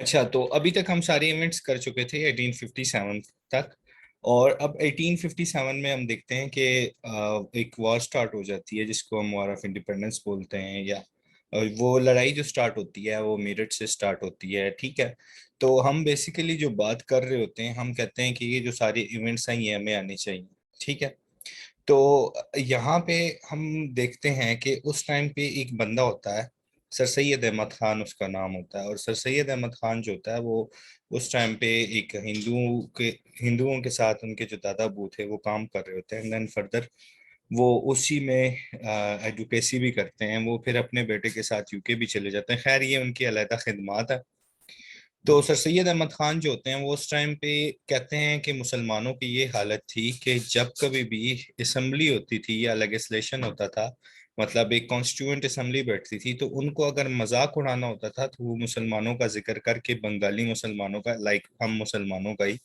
अच्छा, तो अभी तक हम सारे इवेंट्स कर चुके थे 1857 तक। और अब 1857 में हम देखते हैं कि एक वॉर स्टार्ट हो जाती है जिसको हम वॉर ऑफ इंडिपेंडेंस बोलते हैं। या वो लड़ाई जो स्टार्ट होती है वो मेरठ से स्टार्ट होती है, ठीक है। तो हम बेसिकली जो बात कर रहे होते हैं, हम कहते हैं कि ये जो सारे इवेंट्स हैं ये हमें आने चाहिए, ठीक है। तो यहाँ पे हम देखते हैं कि उस टाइम पे एक बंदा होता है, सर सैयद अहमद खान उसका नाम होता है। और सर सैयद अहमद खान जो होता है वो उस टाइम पे एक हिंदुओं के साथ उनके जो दादा अबू थे वो काम कर रहे होते हैं। एंड देन फर्दर वो उसी में एडवोकेसी भी करते हैं। वो फिर अपने बेटे के साथ यूके भी चले जाते हैं। खैर ये उनकी अलहदा खिदमात है। तो सर सैयद अहमद खान जो होते हैं वो उस टाइम पे कहते हैं कि मुसलमानों की ये हालत थी कि जब कभी भी असेंबली होती थी या लेगिस्लेशन होता था, मतलब एक कॉन्स्टिट्यूएंट असेंबली बैठती थी, तो उनको अगर मजाक उड़ाना होता था तो वो मुसलमानों का जिक्र करके, बंगाली मुसलमानों का, लाइक हम मुसलमानों का ही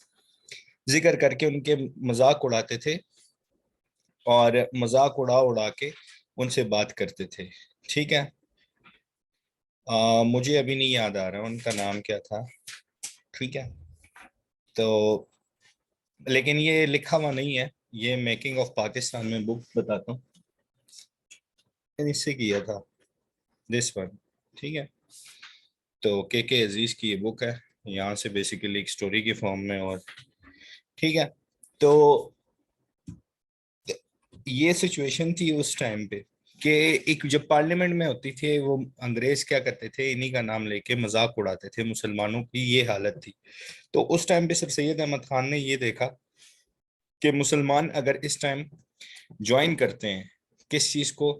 जिक्र करके उनके मजाक उड़ाते थे। और मजाक उड़ा उड़ा के उनसे बात करते थे, ठीक है। मुझे अभी नहीं याद आ रहा उनका नाम क्या था, ठीक है। तो लेकिन ये लिखा हुआ नहीं है, ये मेकिंग ऑफ पाकिस्तान में बुक बताता हूँ, मैंने इससे किया था, दिस वन, ठीक है। तो के अजीज की ये बुक है, यहाँ से बेसिकली एक स्टोरी की फॉर्म में। और ठीक है, तो ये सिचुएशन थी उस टाइम पे कि एक जब पार्लियामेंट में होती थी वो अंग्रेज क्या करते थे, इन्हीं का नाम लेके मजाक उड़ाते थे, मुसलमानों की ये हालत थी। तो उस टाइम पे सर सैयद अहमद खान ने ये देखा कि मुसलमान अगर इस टाइम ज्वाइन करते हैं किस चीज को,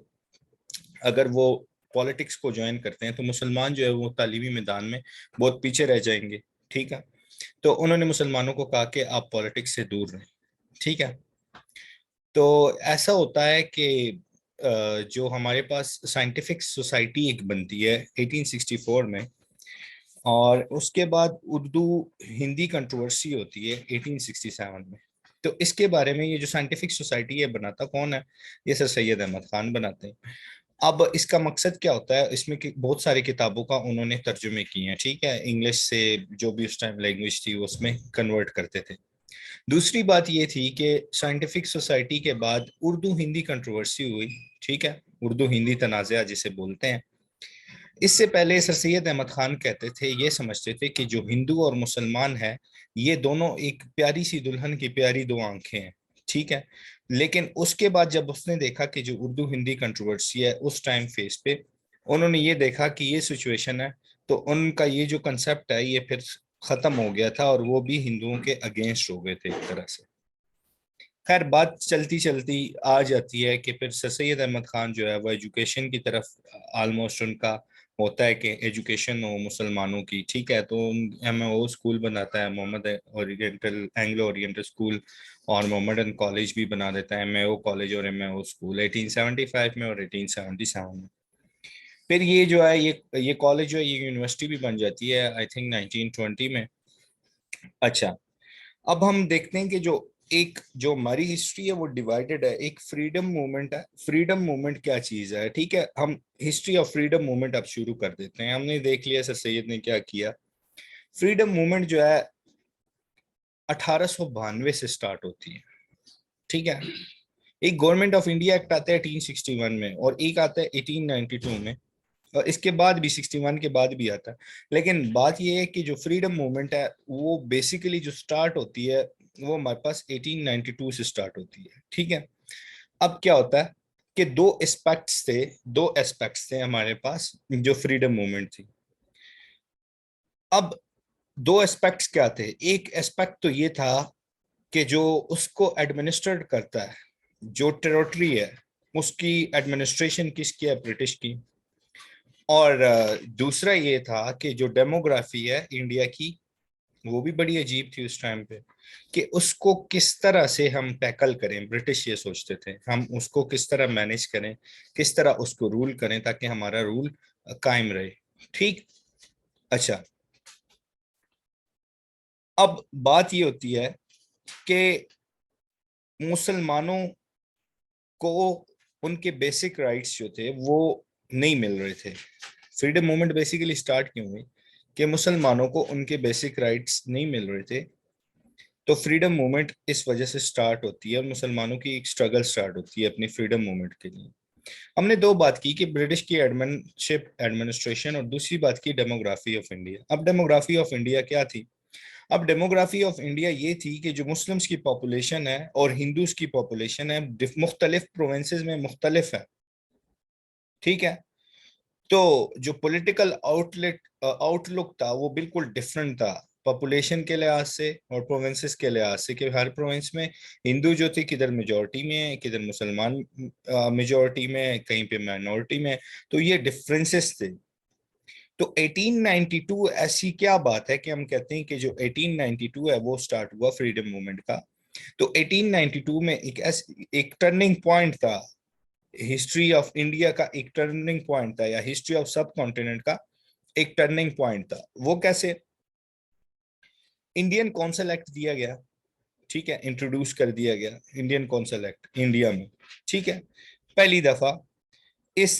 अगर वो पॉलिटिक्स को ज्वाइन करते हैं तो मुसलमान जो है वो तालीमी मैदान में बहुत पीछे रह जाएंगे, ठीक है। तो उन्होंने मुसलमानों को कहा कि आप पॉलिटिक्स से दूर रहें, ठीक है। तो ऐसा होता है कि जो हमारे पास साइंटिफिक सोसाइटी एक बनती है 1864 में। और उसके बाद उर्दू हिंदी कंट्रोवर्सी होती है 1867 में। तो इसके बारे में ये जो साइंटिफिक सोसाइटी है बनाता कौन है, ये सर सैयद अहमद खान बनाते हैं। अब इसका मकसद क्या होता है, इसमें बहुत सारी किताबों का उन्होंने तर्जुमे किए हैं, ठीक है, इंग्लिश से जो भी उस टाइम लैंग्वेज थी उसमें कन्वर्ट करते थे। दूसरी बात ये थी कि साइंटिफिक सोसाइटी के बाद उर्दू हिंदी कंट्रोवर्सी हुई, ठीक है, उर्दू हिंदी तनाज़ा जिसे बोलते हैं। इससे पहले सर सैयद अहमद खान कहते थे, ये समझते थे कि जो हिंदू और मुसलमान है ये दोनों एक प्यारी सी दुल्हन की प्यारी दो आंखें हैं, ठीक है। लेकिन उसके बाद जब उसने देखा कि जो उर्दू हिंदी कंट्रोवर्सी है उस टाइम फेस पे उन्होंने ये देखा कि ये सिचुएशन है, तो उनका ये जो कंसेप्ट है ये फिर खत्म हो गया था और वो भी हिंदुओं के अगेंस्ट हो गए थे एक तरह से। खैर बात चलती चलती आ जाती है कि फिर सर सैयद अहमद खान जो है वो एजुकेशन की तरफ ऑलमोस्ट उनका होता है कि एजुकेशन हो मुसलमानों की, ठीक है। तो एमओ स्कूल बनाता है, Mohammad oriental anglo oriental school, और मोहम्मदन कॉलेज भी बना देता है, एमएओ कॉलेज और एमएओ स्कूल 1875 में और 1877 में। फिर ये जो है ये कॉलेज जो है ये यूनिवर्सिटी भी बन जाती है आई थिंक 1920 में। अच्छा, अब हम देखते हैं कि जो हमारी हिस्ट्री है वो डिवाइडेड है, एक फ्रीडम मूवमेंट है। फ्रीडम मूवमेंट क्या चीज है, ठीक है, हम हिस्ट्री ऑफ फ्रीडम मूवमेंट अब शुरू कर देते हैं। हमने देख लिया सर सैयद ने क्या किया। फ्रीडम मूवमेंट जो है 1892 से स्टार्ट होती है, ठीक है। एक गवर्नमेंट ऑफ इंडिया एक्ट आता है 1861 में और एक आता है 1892 में, और इसके बाद भी 61 के बाद भी आता है। लेकिन बात यह है कि जो फ्रीडम मूवमेंट है वो बेसिकली जो स्टार्ट होती है वो हमारे पास 1892 से स्टार्ट होती है, ठीक है। अब क्या होता है कि दो एस्पेक्ट्स थे हमारे पास जो फ्रीडम मूवमेंट थी। अब दो एस्पेक्ट्स क्या थे, एक एस्पेक्ट तो ये था कि जो उसको एडमिनिस्ट्रेट करता है, जो टेरिटरी है उसकी एडमिनिस्ट्रेशन किसकी है, ब्रिटिश की। और दूसरा ये था कि जो डेमोग्राफी है इंडिया की वो भी बड़ी अजीब थी उस टाइम पे, कि उसको किस तरह से हम टैकल करें। ब्रिटिश ये सोचते थे हम उसको किस तरह मैनेज करें, किस तरह उसको रूल करें ताकि हमारा रूल कायम रहे, ठीक। अच्छा, अब बात ये होती है कि मुसलमानों को उनके बेसिक राइट्स जो थे वो नहीं मिल रहे थे। फ्रीडम मूवमेंट बेसिकली स्टार्ट क्यों हुई कि मुसलमानों को उनके बेसिक राइट्स नहीं मिल रहे थे। तो फ्रीडम मूवमेंट इस वजह से स्टार्ट होती है, मुसलमानों की एक स्ट्रगल स्टार्ट होती है अपनी फ्रीडम मूवमेंट के लिए। हमने दो बात की कि ब्रिटिश की एडमिनिस्ट्रेशन, और दूसरी बात की डेमोग्राफी ऑफ इंडिया। अब डेमोग्राफी ऑफ इंडिया क्या थी? अब डेमोग्राफी ऑफ इंडिया ये थी कि जो मुस्लिम्स की पॉपुलेशन है और हिंदूज की पॉपुलेशन है मुख्तलिफ प्रोविंसेस में मुख्तलिफ है। ठीक है। तो जो पॉलिटिकल आउटलुक था वो बिल्कुल डिफरेंट था, पॉपुलेशन के लिहाज से और प्रोविंसेस के लिहाज से, कि हर प्रोविंस में हिंदू जो थे किधर मेजोरिटी में है, किधर मुसलमान मेजोरिटी में है, कहीं पे माइनॉरिटी में है। तो ये डिफरेंसेस थे। तो 1892 ऐसी क्या बात है कि हम कहते हैं कि जो 1892 है वो स्टार्ट हुआ फ्रीडम मूवमेंट का? तो 1892 में एक टर्निंग पॉइंट था, हिस्ट्री ऑफ इंडिया का एक टर्निंग पॉइंट था, या हिस्ट्री ऑफ सब कॉन्टिनेंट का एक टर्निंग पॉइंट था। वो कैसे? इंडियन कौंसल एक्ट दिया गया। ठीक है, इंट्रोड्यूस कर दिया गया इंडियन कौंसल एक्ट इंडिया में। ठीक है। पहली दफा इस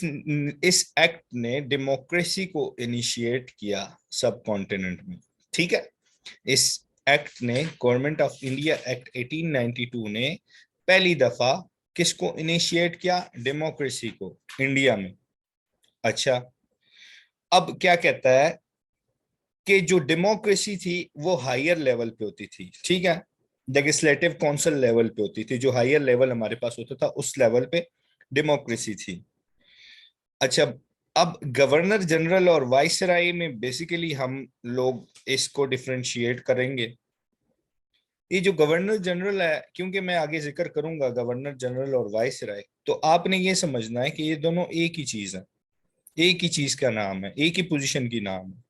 इस एक्ट ने डेमोक्रेसी को इनिशिएट किया सब कॉन्टिनेंट में। ठीक है। इस एक्ट ने, गवर्नमेंट ऑफ इंडिया एक्ट 1892 ने पहली दफा किसको इनिशिएट किया? डेमोक्रेसी को इंडिया में। अच्छा, अब क्या कहता है कि जो डेमोक्रेसी थी वो हायर लेवल पे होती थी। ठीक है, लेजिस्लेटिव काउंसिल लेवल पे होती थी, जो हायर लेवल हमारे पास होता था उस लेवल पे डेमोक्रेसी थी। अच्छा, अब गवर्नर जनरल और वाइसराय में बेसिकली हम लोग इसको डिफरेंशिएट करेंगे। ये जो गवर्नर जनरल है, क्योंकि मैं आगे जिक्र करूंगा गवर्नर जनरल और वाइसराय, तो आपने ये समझना है कि ये दोनों एक ही चीज है, एक ही चीज का नाम है, एक ही पोजीशन की नाम है,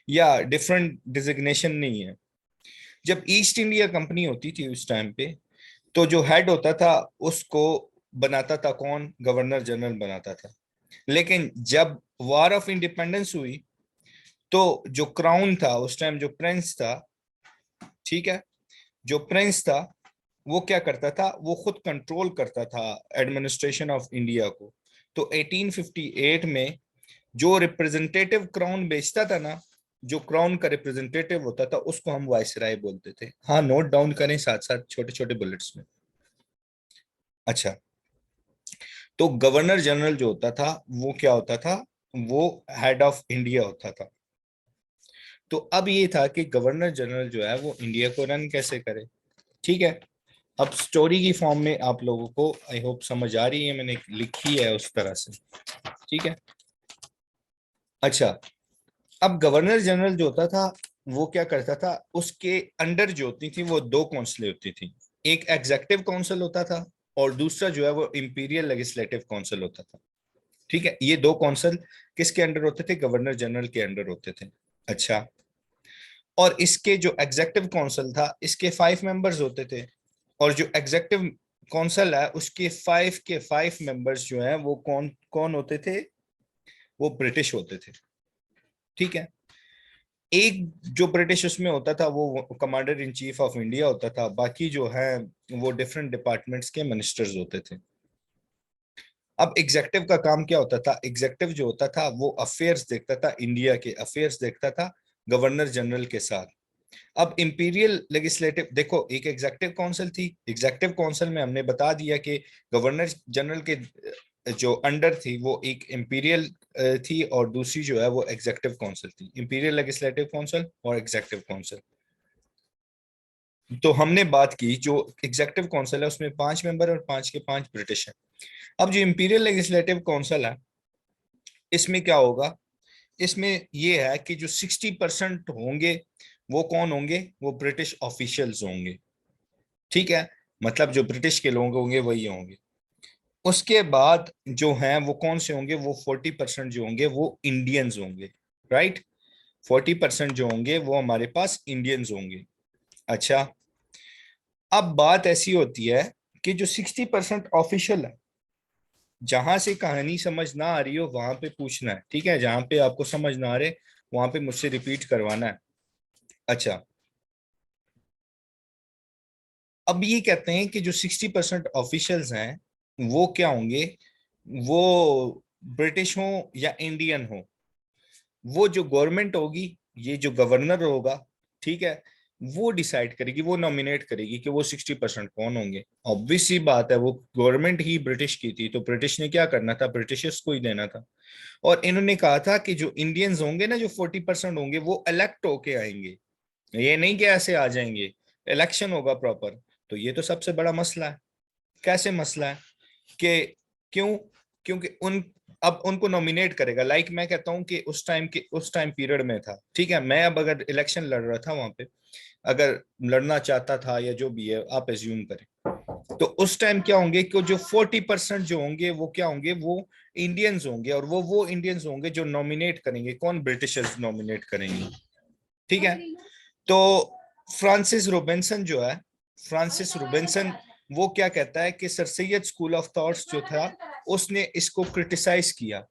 या डिफरेंट डिजिग्नेशन नहीं है। जब ईस्ट इंडिया कंपनी होती थी उस टाइम पे, तो जो हेड होता था उसको बनाता था कौन? गवर्नर जनरल बनाता था। लेकिन जब वॉर ऑफ इंडिपेंडेंस हुई, तो जो क्राउन था उस टाइम, जो प्रिंस था, ठीक है, जो प्रिंस था वो क्या करता था? वो खुद कंट्रोल करता था एडमिनिस्ट्रेशन ऑफ इंडिया को। तो 1858 में जो रिप्रेजेंटेटिव क्राउन बेचता था ना, जो क्राउन का रिप्रेजेंटेटिव होता था, उसको हम वाइसराय बोलते थे। हाँ, नोट डाउन करें साथ साथ छोटे छोटे बुलेट्स में। अच्छा, तो गवर्नर जनरल जो होता था वो क्या होता था? वो हेड ऑफ इंडिया होता था। तो अब ये था कि गवर्नर जनरल जो है वो इंडिया को रन कैसे करे। ठीक है। अब स्टोरी की फॉर्म में आप लोगों को आई होप समझ आ रही है, मैंने लिखी है उस तरह से। ठीक है। अच्छा, अब गवर्नर जनरल जो होता था वो क्या करता था? उसके अंडर जो होती थी वो दो काउंसिलें होती थी। एक एग्जेक्टिव काउंसिल होता था और दूसरा जो है वो इंपीरियल लेजिस्लेटिव काउंसिल होता था। ठीक है, ये दो काउंसिल किसके अंडर होते थे? गवर्नर जनरल के अंडर होते थे। अच्छा, और इसके जो एग्जेक्टिव काउंसिल था इसके 5 मेंबर्स होते थे, और जो एग्जेक्टिव काउंसिल है उसके 5 के 5 मेंबर्स जो हैं वो कौन कौन होते थे? वो ब्रिटिश होते थे। ठीक है। एक जो ब्रिटिश उसमें होता था वो commander in chief of India होता था, बाकी जो है वो डिफरेंट डिपार्टमेंट्स के मिनिस्टर्स होते थे। अब एग्जेक्टिव का काम क्या होता था? एग्जेक्टिव जो होता था वो अफेयर्स देखता था, इंडिया के अफेयर्स देखता था गवर्नर जनरल के साथ। अब इंपीरियल लेजिस्लेटिव देखो, एक एग्जेक्टिव काउंसिल थी, एग्जेक्टिव काउंसिल में हमने बता दिया कि गवर्नर जनरल के जो अंडर थी वो एक इंपीरियल थी, और दूसरी जो है वो एग्जेक्टिव काउंसिल थी। इंपीरियल लेजिस्लेटिव काउंसिल और एग्जेक्टिव काउंसिल। तो हमने बात की जो एग्जेक्टिव काउंसिल है उसमें 5 मेंबर और 5 के 5 ब्रिटिश हैं। अब जो इंपीरियल लेजिस्लेटिव काउंसिल है इसमें क्या होगा? इसमें यह है कि जो 60% होंगे वो कौन होंगे? वो ब्रिटिश ऑफिशियल्स होंगे। ठीक है, मतलब जो ब्रिटिश के लोग होंगे वही होंगे। उसके बाद जो हैं वो कौन से होंगे? वो 40% जो होंगे वो इंडियंस होंगे। राइट, 40% जो होंगे वो हमारे पास इंडियंस होंगे। अच्छा, अब बात ऐसी होती है कि जो 60% ऑफिशियल है, जहां से कहानी समझ ना आ रही हो वहां पे पूछना है। ठीक है, जहां पे आपको समझ ना आ रहे वहां पे मुझसे रिपीट करवाना है। अच्छा, अब ये कहते हैं कि जो 60% ऑफिशियल्स हैं वो क्या होंगे? वो ब्रिटिश हो या इंडियन हो, वो जो गवर्नमेंट होगी ये जो गवर्नर होगा, ठीक है, वो डिसाइड करेगी, वो नॉमिनेट करेगी कि वो 60% कौन होंगे। ऑब्वियस सी बात है, वो गवर्नमेंट ही ब्रिटिश की थी, तो ब्रिटिश ने क्या करना था, ब्रिटिशर्स को ही देना था। और इन्होंने कहा था कि जो इंडियंस होंगे ना, जो 40% होंगे, वो इलेक्ट होके आएंगे, ये नहीं कि ऐसे आ जाएंगे, इलेक्शन होगा प्रॉपर। तो ये तो सबसे बड़ा मसला है। कैसे मसला है कि क्यों? क्योंकि उन अब उनको नॉमिनेट करेगा। लाइक मैं कहता हूं कि उस टाइम पीरियड में था, ठीक है, मैं अब अगर इलेक्शन लड़ रहा था वहां पे, अगर लड़ना चाहता था या जो भी है आप एज्यूम करें, तो उस टाइम क्या होंगे कि जो 40% जो होंगे वो क्या होंगे, वो इंडियंस होंगे, और वो इंडियंस होंगे जो नॉमिनेट करेंगे। कौन? ब्रिटिशर्स नॉमिनेट करेंगे, ठीक है। तो फ्रांसिस रोबिन्सन जो है, फ्रांसिस रोबिन्सन, वो क्या कहता है कि sir Syed school of thoughts जो था, उसने इसको क्रिटिसाइज किया।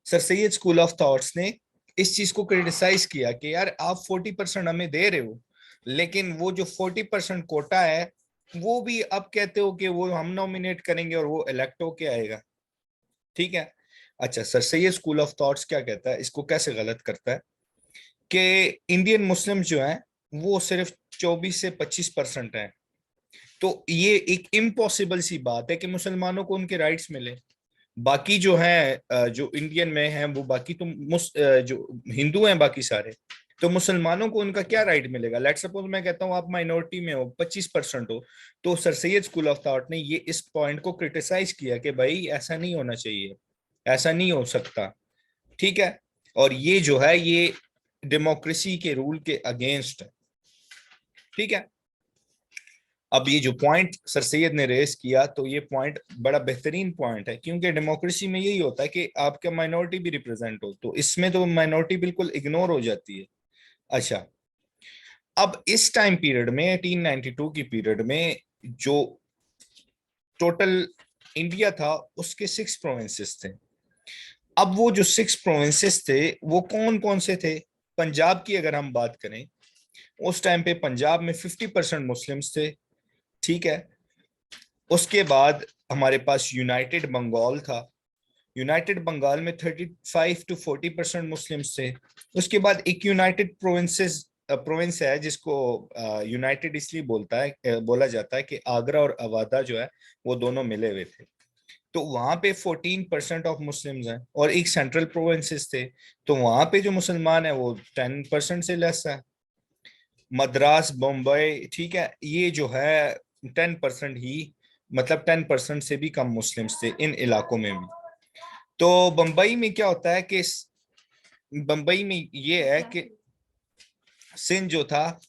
Sir Syed school of thoughts ने इस चीज को क्रिटिसाइज किया कि यार आप 40% हमें दे रहे हो, लेकिन वो जो 40% कोटा है, वो भी अब कहते हो कि वो हम नॉमिनेट करेंगे और वो इलेक्ट होके आएगा, ठीक है। अच्छा, sir Syed school of thoughts क्या कहता है, इसको कैसे गलत करता है कि इंडियन मुस्लिम जो हैं वो सिर्फ 24 से 25% है। तो ये एक इम्पॉसिबल सी बात है कि मुसलमानों को उनके राइट्स मिले। बाकी जो है, जो इंडियन में हैं वो बाकी तो जो हिंदू हैं बाकी सारे, तो मुसलमानों को उनका क्या राइट मिलेगा? लेट सपोज मैं कहता हूँ आप माइनॉरिटी में हो, 25% हो, तो sir Syed school of thought ने ये इस पॉइंट को क्रिटिसाइज किया कि भाई ऐसा नहीं होना चाहिए, ऐसा नहीं हो सकता, ठीक है। और ये जो है ये डेमोक्रेसी के रूल के अगेंस्ट है, ठीक है। अब ये जो पॉइंट सर सैयद ने रेस किया, तो ये पॉइंट बड़ा बेहतरीन पॉइंट है, क्योंकि डेमोक्रेसी में यही होता है कि आपका माइनॉरिटी भी रिप्रेजेंट हो, तो इसमें तो माइनॉरिटी बिल्कुल इग्नोर हो जाती है। अच्छा, अब इस टाइम पीरियड में 1892 की पीरियड में जो टोटल इंडिया था उसके 6 प्रोविंसेस थे। अब वो जो 6 प्रोविंसेस थे वो कौन कौन से थे? पंजाब की अगर हम बात करें, उस टाइम पे पंजाब में 50% मुस्लिम्स थे, ठीक है। उसके बाद हमारे पास यूनाइटेड बंगाल था, यूनाइटेड बंगाल में 35 to 40% मुस्लिम्स थे। उसके बाद एक यूनाइटेड प्रोविंस है जिसको यूनाइटेड इसलिए बोला जाता है कि आगरा और अवादा जो है वो दोनों मिले हुए थे। तो वहां पे 14% ऑफ मुस्लिम्स हैं, और एक सेंट्रल प्रोविंसेस थे, तो वहां पे जो मुसलमान है वो 10% से लेस है। मद्रास, बम्बई, ठीक है, ये जो है 10% ही, मतलब 10% से भी कम मुस्लिम्स थे इन इलाकों में भी। तो बम्बई में क्या होता है कि बम्बई में ये है कि सिंध जो था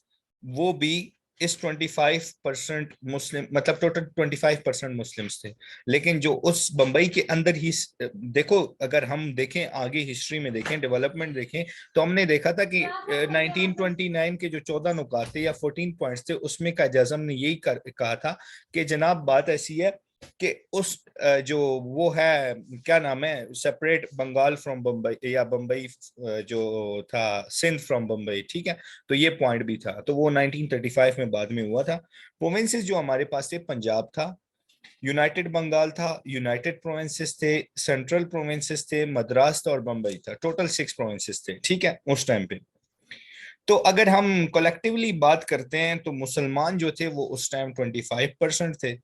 वो भी इस 25% मुस्लिम, मतलब टोटल 25% मुस्लिम्स थे। लेकिन जो उस बंबई के अंदर ही, देखो अगर हम देखें आगे हिस्ट्री में देखें, डेवलपमेंट देखें, तो हमने देखा था कि 1929 के जो 14 नुकात थे या 14 पॉइंट्स थे, उसमें कायद आज़म ने यही कहा था कि जनाब बात ऐसी है कि उस जो वो है, क्या नाम है, सेपरेट बंगाल फ्रॉम बम्बई, या बम्बई जो था सिंध फ्रॉम बम्बई, ठीक है। तो ये पॉइंट भी था, तो वो 1935 में बाद में हुआ था। प्रोविंसेस जो हमारे पास थे, पंजाब था, यूनाइटेड बंगाल था, यूनाइटेड प्रोविंसेस थे, सेंट्रल प्रोविंसेस थे, मद्रास था और बम्बई था। टोटल 6 प्रोविंसेस थे, ठीक है, उस टाइम पे। तो अगर हम कलेक्टिवली बात करते हैं तो मुसलमान जो थे वो उस टाइम 25% थे,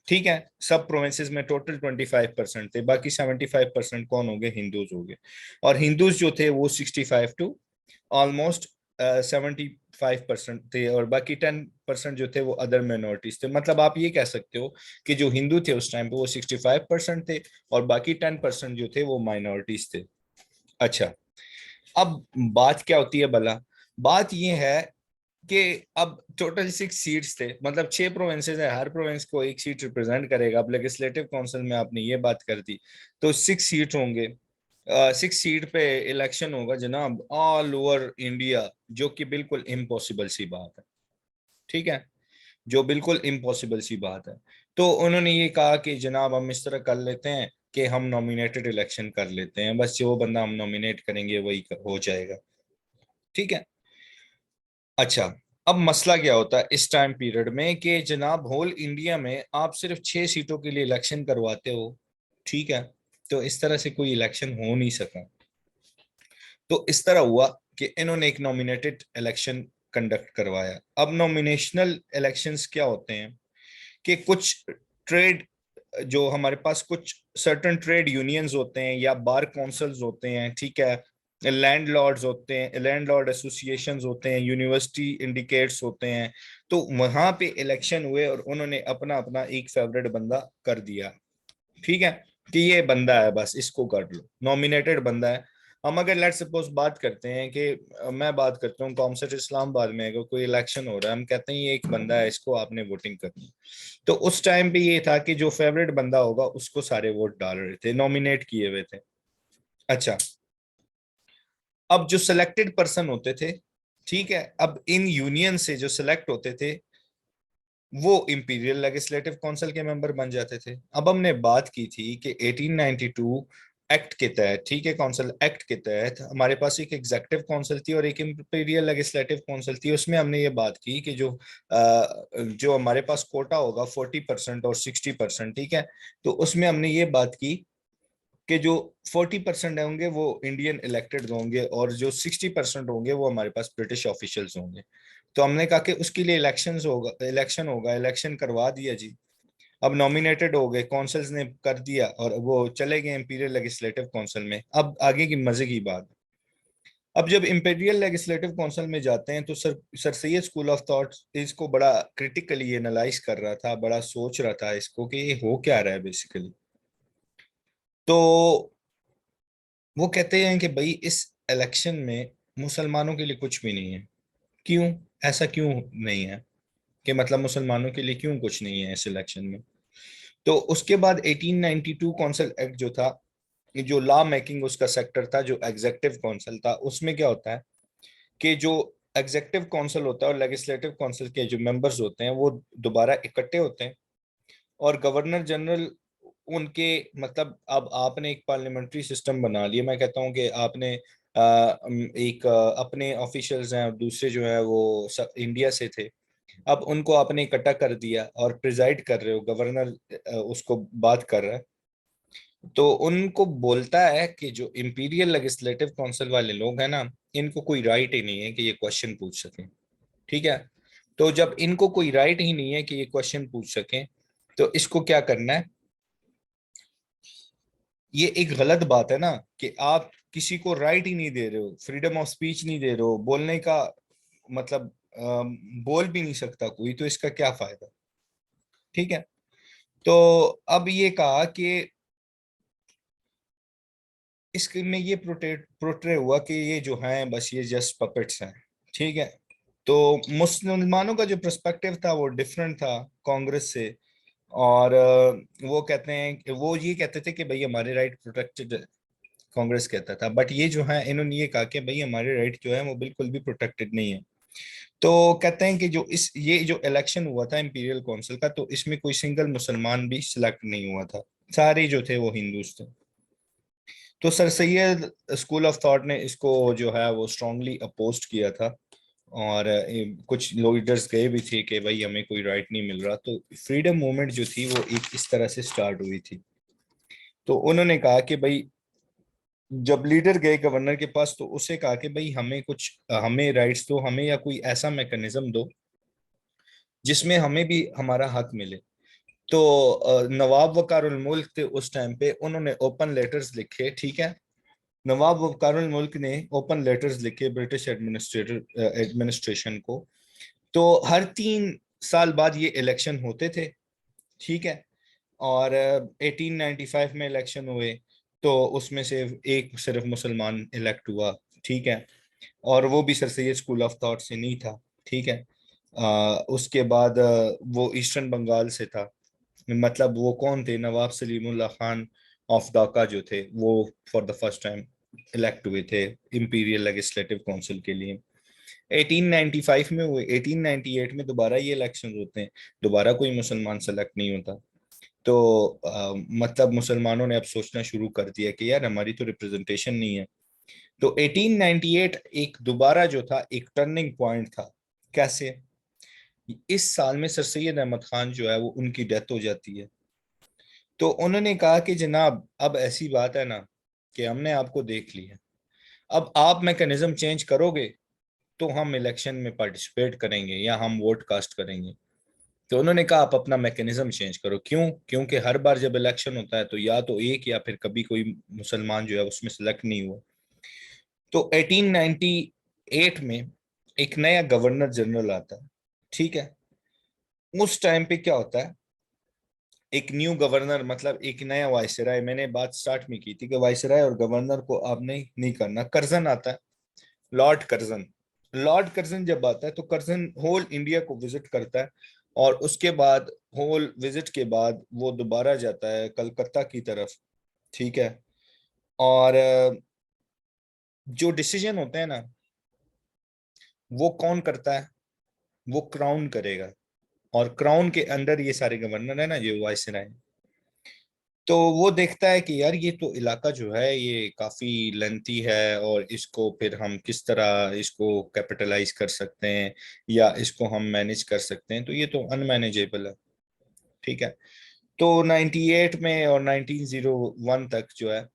ठीक है। सब प्रोविंसेस में टोटल 25% थे, बाकी 75% कौन हो गए? हिंदूज हो गए। और हिंदूज जो थे वो 65 टू ऑलमोस्ट 75% थे, और बाकी 10% जो थे वो अदर माइनॉरिटीज थे। मतलब आप ये कह सकते हो कि जो हिंदू थे उस टाइम पे वो 65% थे, और बाकी 10% जो थे वो माइनॉरिटीज थे। अच्छा, अब बात क्या होती है भला? बात ये है कि अब टोटल 6 सीट्स थे, मतलब 6 प्रोविंसेस है, हर प्रोविंस को एक सीट रिप्रेजेंट करेगा। अब लेजिस्लेटिव काउंसिल में आपने ये बात कर दी, तो 6 सीट होंगे। 6 सीट पे इलेक्शन होगा जनाब ऑल ओवर इंडिया, जो कि बिल्कुल इम्पॉसिबल सी बात है, ठीक है, जो बिल्कुल इम्पॉसिबल सी बात है। तो उन्होंने ये कहा कि जनाब हम इस तरह कर लेते हैं कि हम नॉमिनेटेड इलेक्शन कर लेते हैं, बस जो बंदा हम नॉमिनेट करेंगे वही हो जाएगा, ठीक है। अच्छा, अब मसला क्या होता है इस टाइम पीरियड में कि जनाब होल इंडिया में आप सिर्फ 6 सीटों के लिए इलेक्शन करवाते हो, ठीक है। तो इस तरह से कोई इलेक्शन हो नहीं सका। तो इस तरह हुआ कि इन्होंने एक नॉमिनेटेड इलेक्शन कंडक्ट करवाया। अब नॉमिनेशनल इलेक्शंस क्या होते हैं कि कुछ ट्रेड, जो हमारे पास कुछ सर्टेन ट्रेड यूनियंस होते हैं या बार काउंसिल्स होते हैं, ठीक है, लैंडलॉर्ड्स होते हैं, लैंडलॉर्ड एसोसिएशंस होते हैं, यूनिवर्सिटी इंडिकेट्स होते हैं, तो वहां पे इलेक्शन हुए और उन्होंने अपना अपना एक फेवरेट बंदा कर दिया, ठीक है, कि ये बंदा है बस इसको कर लो, नॉमिनेटेड बंदा है। हम अगर लेट सपोज बात करते हैं कि मैं बात करता हूँ कॉमसेट इस्लामाबाद में अगर कोई इलेक्शन हो रहा है, हम कहते हैं ये एक बंदा है, इसको आपने वोटिंग करनी। तो उस टाइम पे ये था कि जो फेवरेट बंदा होगा उसको सारे वोट डाल रहे थे, नॉमिनेट किए हुए थे। अच्छा, अब जो सिलेक्टेड पर्सन होते थे, ठीक है, अब इन यूनियन से जो सिलेक्ट होते थे वो इंपीरियल लेजिस्लेटिव काउंसिल के मेंबर बन जाते थे। अब हमने बात की थी कि 1892 एक्ट के तहत, ठीक है, काउंसिल एक्ट के तहत हमारे पास एक एग्जेक्टिव काउंसिल थी और एक इंपीरियल लेजिस्लेटिव काउंसिल थी। उसमें हमने ये बात की कि जो हमारे पास कोटा होगा 40% और 60%, ठीक है, तो उसमें हमने ये बात की कि जो 40% होंगे वो इंडियन इलेक्टेड होंगे और जो 60% होंगे वो हमारे पास ब्रिटिश ऑफिशियल्स होंगे। तो हमने कहा कि उसके लिए इलेक्शन होगा, इलेक्शन करवा दिया जी। अब नॉमिनेटेड हो गए, काउंसिल्स ने कर दिया और वो चले गए इंपीरियल लेजिस्लेटिव काउंसिल में। अब आगे की मजे की बात, अब जब इंपीरियल लेजिस्लेटिव काउंसिल में जाते हैं तो sir Syed school of thought इसको बड़ा क्रिटिकली एनालाइज कर रहा था, बड़ा सोच रहा था इसको कि ये हो क्या रहा है बेसिकली। तो वो कहते हैं कि भाई इस इलेक्शन में मुसलमानों के लिए कुछ भी नहीं है। क्यों? ऐसा क्यों नहीं है कि मतलब मुसलमानों के लिए क्यों कुछ नहीं है इस इलेक्शन में? तो उसके बाद 1892 काउंसिल एक्ट जो था, ये जो लॉ मेकिंग उसका सेक्टर था, जो एग्जेक्टिव काउंसिल था, उसमें क्या होता है कि जो एग्जेक्टिव काउंसिल होता है और लेजिस्लेटिव काउंसिल के जो मेंबर्स होते हैं वो दोबारा इकट्ठे होते हैं और गवर्नर जनरल उनके, मतलब अब आपने एक पार्लियामेंट्री सिस्टम बना लिया। मैं कहता हूँ कि आपने एक अपने ऑफिशियल्स हैं और दूसरे जो है वो सब इंडिया से थे, अब उनको आपने इकट्ठा कर दिया और प्रिजाइड कर रहे हो, गवर्नर उसको बात कर रहा है। तो उनको बोलता है कि जो इंपीरियल लेजिस्लेटिव काउंसिल वाले लोग हैं ना, इनको कोई राइट ही नहीं है कि ये क्वेश्चन पूछ सकें, ठीक है। तो जब इनको कोई राइट ही नहीं है कि ये क्वेश्चन पूछ सकें, तो इसको क्या करना है? ये एक गलत बात है ना कि आप किसी को राइट ही नहीं दे रहे हो, फ्रीडम ऑफ स्पीच नहीं दे रहे हो, बोलने का मतलब बोल भी नहीं सकता कोई, तो इसका क्या फायदा, ठीक है। तो अब ये कहा कि इसमें ये प्रोट्रे हुआ कि ये जो हैं बस ये जस्ट पपेट्स हैं, ठीक है। तो मुसलमानों का जो पर्सपेक्टिव था वो डिफरेंट था कांग्रेस से। और वो कहते हैं, वो ये कहते थे कि भाई हमारे राइट प्रोटेक्टेड, कांग्रेस कहता था, बट ये जो है इन्होंने ये कहा कि भाई हमारे राइट जो है वो बिल्कुल भी प्रोटेक्टेड नहीं है। तो कहते हैं कि जो इस ये जो इलेक्शन हुआ था इंपीरियल काउंसिल का, तो इसमें कोई सिंगल मुसलमान भी सिलेक्ट नहीं हुआ था, सारे जो थे वो हिंदूज थे। तो sir Syed school of thought ने इसको जो है वो स्ट्रांगली अपोज किया था और कुछ लीडर्स गए भी थे कि भाई हमें कोई राइट नहीं मिल रहा। तो फ्रीडम मूवमेंट जो थी वो एक इस तरह से स्टार्ट हुई थी। तो उन्होंने कहा कि भाई, जब लीडर गए गवर्नर के पास तो उसे कहा कि भाई हमें कुछ, हमें राइट्स दो, हमें या कोई ऐसा मैकेनिज्म दो जिसमें हमें भी हमारा हक मिले। तो नवाब वकारुल मुल्क थे उस टाइम पे, उन्होंने ओपन लेटर्स लिखे, ठीक है। नवाब वकारुल मुल्क ने ओपन लेटर्स लिखे ब्रिटिश एडमिनिस्ट्रेशन को। तो हर 3 साल बाद ये इलेक्शन होते थे, ठीक है। और 1895 में इलेक्शन हुए तो उसमें से एक सिर्फ मुसलमान इलेक्ट हुआ, ठीक है, और वो भी sir Syed school of thought से नहीं था, ठीक है। उसके बाद वो ईस्टर्न बंगाल से था। मतलब वो कौन थे? नवाब सलीमुल्लाह खान ऑफ ढाका जो थे, वो for the first time elect हुए थे इंपीरियल लेजिस्लेटिव काउंसिल के लिए। 1895 में हुए, 1898 में दोबारा ये इलेक्शन होते हैं, दोबारा कोई मुसलमान सेलेक्ट नहीं होता। तो मतलब मुसलमानों ने अब सोचना शुरू कर दिया कि यार हमारी तो रिप्रेजेंटेशन नहीं है। तो 1898 एक दोबारा जो था एक टर्निंग पॉइंट था। कैसे? इस साल में सर सैयद अहमद खान जो है वो उनकी डेथ हो जाती है। तो उन्होंने कहा कि जनाब अब ऐसी बात है ना कि हमने आपको देख लिया, अब आप मैकेनिज्म चेंज करोगे तो हम इलेक्शन में पार्टिसिपेट करेंगे या हम वोट कास्ट करेंगे। तो उन्होंने कहा आप अपना मैकेनिज्म चेंज करो। क्यों? क्योंकि हर बार जब इलेक्शन होता है तो या तो एक या फिर कभी कोई मुसलमान जो है उसमें सेलेक्ट नहीं हुआ। तो 1898 में एक नया गवर्नर जनरल आता है, ठीक है। उस टाइम पे क्या होता है, एक न्यू गवर्नर मतलब एक नया वायसराय, मैंने बात स्टार्ट में की थी कि वायसराय और गवर्नर को आपने नहीं करना। कर्जन आता है, लॉर्ड कर्जन। लॉर्ड कर्जन जब आता है तो कर्जन होल इंडिया को विजिट करता है, और उसके बाद होल विजिट के बाद वो दोबारा जाता है कलकत्ता की तरफ, ठीक है। और जो डिसीजन होते हैं ना, वो कौन करता है? वो क्राउन करेगा। और क्राउन के अंडर ये सारे गवर्नर है ना, जो वायसराय। तो वो देखता है कि यार ये तो इलाका जो है ये काफी लेंथी है, और इसको फिर हम किस तरह इसको कैपिटलाइज कर सकते हैं या इसको हम मैनेज कर सकते हैं, तो ये तो अनमैनेजेबल है, ठीक है। तो 98 में और 1901 तक जो है,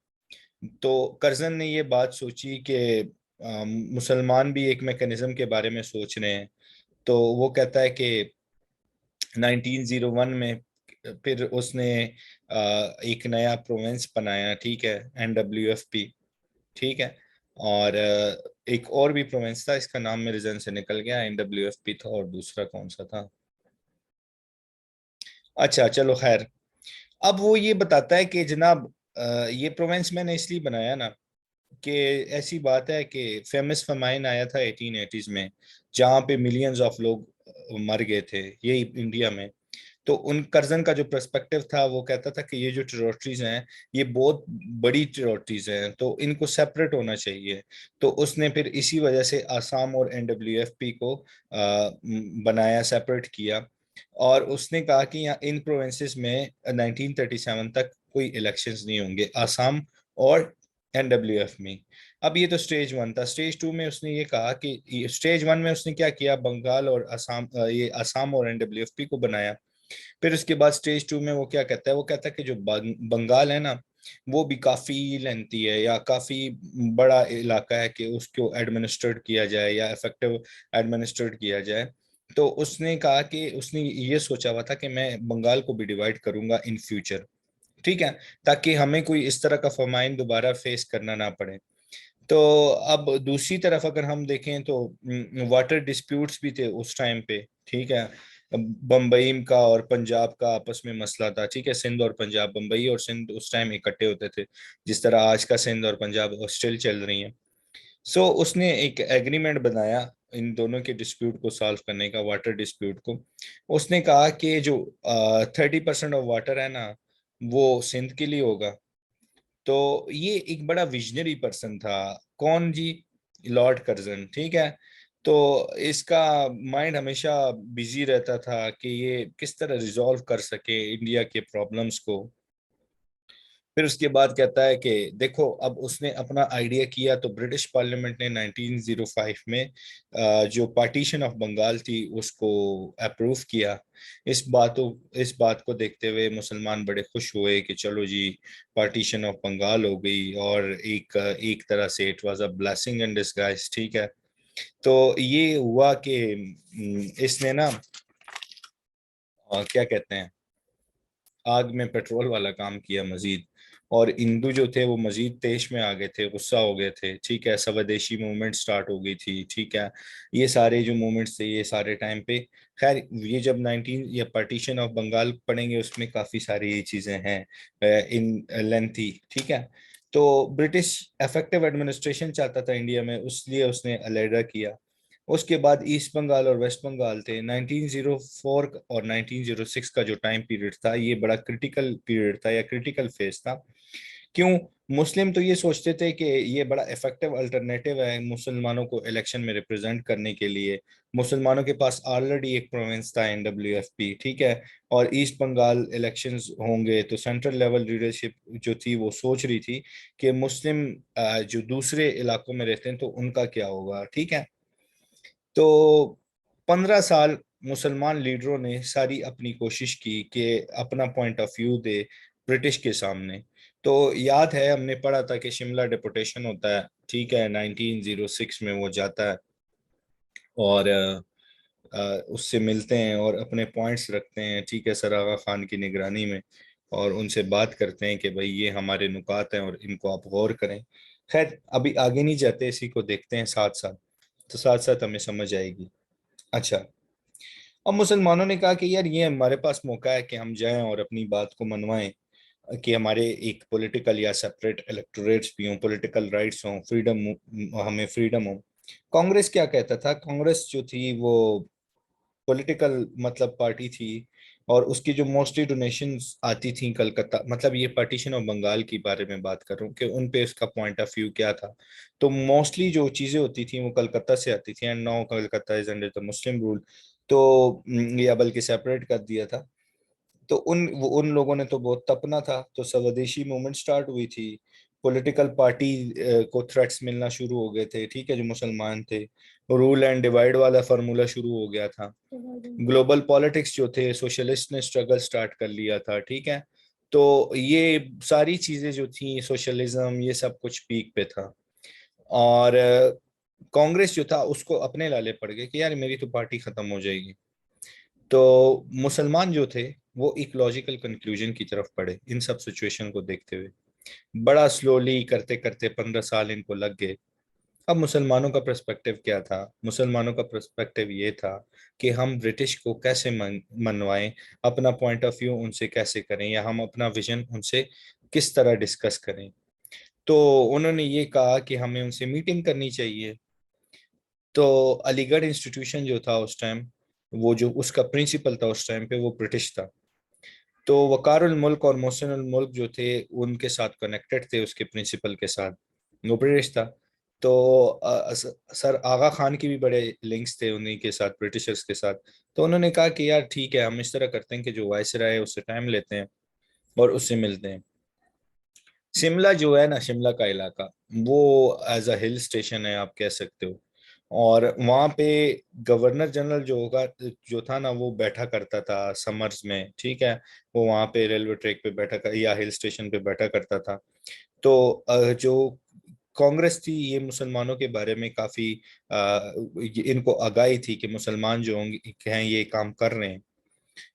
तो कर्जन ने ये बात सोची कि मुसलमान भी एक मैकेनिज्म के बारे में सोच रहे हैं। तो वो कहता है कि 1901 में फिर उसने एक नया प्रोविंस बनाया, ठीक है, NWFP, ठीक है। और एक और भी प्रोविंस था, इसका नाम मेरे जहन से निकल गया, NWFP था और दूसरा कौन सा था, अच्छा चलो खैर। अब वो ये बताता है कि जनाब ये प्रोविंस मैंने इसलिए बनाया ना कि ऐसी बात है कि फेमस फमाइन आया था 1880s में, जहाँ पे मिलियंस ऑफ लोग मर गए थे, यही इंडिया में। तो उन कर्जन का जो पर्सपेक्टिव था वो कहता था कि ये जो टेरोटरीज हैं ये बहुत बड़ी टेरोटरीज हैं, तो इनको सेपरेट होना चाहिए। तो उसने फिर इसी वजह से आसाम और NWFP को बनाया, सेपरेट किया। और उसने कहा कि यहाँ इन प्रोविंसेस में 1937 तक कोई इलेक्शंस नहीं होंगे, आसाम और NWF में। अब ये तो स्टेज वन था। स्टेज टू में उसने ये कहा कि स्टेज वन में उसने क्या किया, बंगाल और असम, ये असम और NWFP को बनाया। फिर उसके बाद स्टेज टू में वो क्या कहता है, वो कहता है कि जो बंगाल है ना, वो भी काफी लेंथी है या काफी बड़ा इलाका है कि उसको एडमिनिस्ट्रेट किया जाए या इफेक्टिव एडमिनिस्ट्रेट किया जाए। तो उसने कहा कि उसने ये सोचा हुआ था कि मैं बंगाल को भी डिवाइड करूंगा इन फ्यूचर, ठीक है, ताकि हमें कोई इस तरह का फरमाइन दोबारा फेस करना ना पड़े। तो अब दूसरी तरफ अगर हम देखें तो वाटर डिस्प्यूट्स भी थे उस टाइम पे, ठीक है। बम्बई का और पंजाब का आपस में मसला था, ठीक है, सिंध और पंजाब, बम्बई और सिंध उस टाइम इकट्ठे होते थे, जिस तरह आज का सिंध और पंजाब स्टिल चल रही हैं। सो उसने एक एग्रीमेंट बनाया इन दोनों के डिस्प्यूट को सॉल्व करने का, वाटर डिस्प्यूट को। उसने कहा कि जो 30% ऑफ वाटर है ना, वो सिंध के लिए होगा। तो ये एक बड़ा विजनरी पर्सन था। कौन जी? लॉर्ड कर्जन, ठीक है। तो इसका माइंड हमेशा बिजी रहता था कि ये किस तरह रिजॉल्व कर सके इंडिया के प्रॉब्लम्स को। फिर उसके बाद कहता है कि देखो, अब उसने अपना आइडिया किया तो ब्रिटिश पार्लियामेंट ने 1905 में जो पार्टीशन ऑफ बंगाल थी उसको अप्रूव किया। इस बात को देखते हुए मुसलमान बड़े खुश हुए कि चलो जी, पार्टीशन ऑफ बंगाल हो गई, और एक तरह से it was a blessing in disguise, ठीक है। तो ये हुआ कि इसने ना क्या कहते हैं, आग में पेट्रोल वाला काम किया मजीद। और हिंदू जो थे वो मजीद तेज में आ गए थे, गुस्सा हो गए थे, ठीक है, स्वदेशी मूवमेंट स्टार्ट हो गई थी, ठीक है। ये सारे जो मूवमेंट्स थे ये सारे टाइम पे, खैर ये जब 19 या पार्टीशन ऑफ बंगाल पढ़ेंगे उसमें काफी सारी चीजें हैं इन लेंथी, ठीक है। तो ब्रिटिश इफेक्टिव एडमिनिस्ट्रेशन चाहता था इंडिया में, उसलिए उसने अलहदा किया। उसके बाद ईस्ट बंगाल और वेस्ट बंगाल थे। 1904 और 1906 का जो टाइम पीरियड था ये बड़ा क्रिटिकल पीरियड था या क्रिटिकल फेज था। क्यों? मुस्लिम तो ये सोचते थे कि ये बड़ा इफेक्टिव अल्टरनेटिव है मुसलमानों को इलेक्शन में रिप्रेजेंट करने के लिए। मुसलमानों के पास ऑलरेडी एक प्रोविंस था NWFP, ठीक है। और ईस्ट बंगाल इलेक्शंस होंगे तो सेंट्रल लेवल लीडरशिप जो थी वो सोच रही थी कि मुस्लिम जो दूसरे इलाकों में रहते हैं तो उनका क्या होगा, ठीक है। तो 15 साल मुसलमान लीडरों ने सारी अपनी कोशिश की कि अपना point of view they British के सामने। तो याद है हमने पढ़ा था कि शिमला डिपुटेशन होता है, ठीक है, 1906 में वो जाता है और उससे मिलते हैं और अपने पॉइंट्स रखते हैं, ठीक है, सर आगा खान की निगरानी में, और उनसे बात करते हैं कि भाई ये हमारे नुकात हैं और इनको आप गौर करें। खैर अभी आगे नहीं जाते, इसी को देखते हैं साथ साथ, तो साथ साथ हमें समझ आएगी। अच्छा, अब मुसलमानों ने कहा कि यार ये हमारे पास मौका है कि हम जाएं और अपनी बात को मनवाएं, कि हमारे एक पॉलिटिकल या सेपरेट इलेक्टोरेट्स भी हों, पॉलिटिकल राइट्स हों, फ्रीडम, हमें फ्रीडम हो। कांग्रेस क्या कहता था, कांग्रेस जो थी वो पॉलिटिकल मतलब पार्टी थी, और उसकी जो मोस्टली डोनेशंस आती थी कलकत्ता, मतलब ये पार्टीशन ऑफ बंगाल की बारे में बात कर रहा हूँ कि उन पे उसका पॉइंट ऑफ व्यू क्या था। तो मोस्टली जो चीजें होती थी वो कलकत्ता से आती थी, and now Calcutta is under the Muslim rule. तो या बल्कि सेपरेट कर दिया था। तो उन लोगों ने तो बहुत तपना था, तो स्वदेशी मूवमेंट स्टार्ट हुई थी। पॉलिटिकल पार्टी को थ्रेट्स मिलना शुरू हो गए थे, ठीक है, जो मुसलमान थे। रूल एंड डिवाइड वाला फार्मूला शुरू हो गया था। ग्लोबल पॉलिटिक्स जो थे, सोशलिस्ट ने स्ट्रगल स्टार्ट कर लिया था, ठीक है। तो ये सारी चीजें जो थी, सोशलिज्म, ये सब कुछ पीक पे था। और कांग्रेस जो था उसको अपने लाले पड़ गए कि यार मेरी तो पार्टी खत्म हो जाएगी। तो मुसलमान जो थे वो एक लॉजिकल कंक्लूजन की तरफ पड़े इन सब सिचुएशन को देखते हुए। बड़ा स्लोली करते करते 15 साल इनको लग गए। अब मुसलमानों का पर्सपेक्टिव क्या था, मुसलमानों का पर्सपेक्टिव ये था कि हम ब्रिटिश को कैसे मनवाएं, अपना पॉइंट ऑफ व्यू उनसे कैसे करें, या हम अपना विजन उनसे किस तरह डिस्कस करें। तो उन्होंने ये कहा कि हमें उनसे मीटिंग करनी चाहिए। तो अलीगढ़ इंस्टीट्यूशन जो था उस टाइम, वो जो उसका प्रिंसिपल था उस टाइम पे, वो ब्रिटिश था। तो वकारुल मुल्क और मोहसिनुल मुल्क जो थे उनके साथ कनेक्टेड थे, उसके प्रिंसिपल के साथ, वो ब्रिटिश था। तो सर आगा खान की भी बड़े लिंक्स थे उन्हीं के साथ, ब्रिटिशर्स के साथ। तो उन्होंने कहा कि यार ठीक है, हम इस तरह करते हैं कि जो वायसराय है उससे टाइम लेते हैं और उससे मिलते हैं। शिमला जो है ना, शिमला का इलाका, वो एज अ हिल स्टेशन है आप कह सकते हो। और वहाँ पे गवर्नर जनरल जो होगा, जो था ना, वो बैठा करता था समर्स में, ठीक है। वो वहाँ पे रेलवे ट्रैक पे बैठा कर, या हिल स्टेशन पे बैठा करता था। तो जो कांग्रेस थी, ये मुसलमानों के बारे में काफी इनको आगाही थी कि मुसलमान जो होंगे हैं ये काम कर रहे हैं।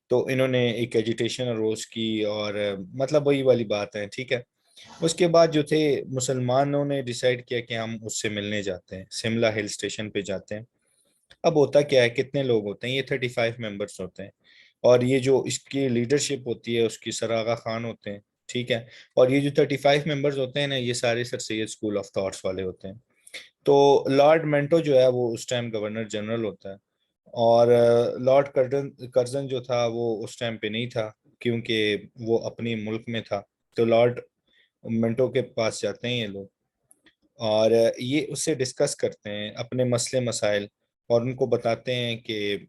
तो इन्होंने एक एजिटेशन अरोज की, और मतलब वही वाली बात है, ठीक है। उसके बाद जो थे मुसलमानों ने डिसाइड किया कि हम उससे मिलने जाते हैं, शिमला हिल स्टेशन पे जाते हैं। अब होता क्या है, कितने लोग होते हैं, ये 35 मेंबर्स होते हैं। और ये जो इसकी लीडरशिप होती है उसकी सर आगा खान होते हैं, ठीक है। और ये जो 35 मेंबर्स होते हैं ना, ये सारे sir Syed school of thoughts वाले होते हैं। तो लॉर्ड मेंटो जो है वो उस टाइम गवर्नर जनरल होता है। और लॉर्ड कर्जन कर्जन जो था वो उस टाइम पे नहीं था, क्योंकि वो अपने मुल्क में था। तो लॉर्ड मिंटो के पास जाते हैं ये लोग, और ये उससे डिस्कस करते हैं अपने मसले मसाइल, और उनको बताते हैं कि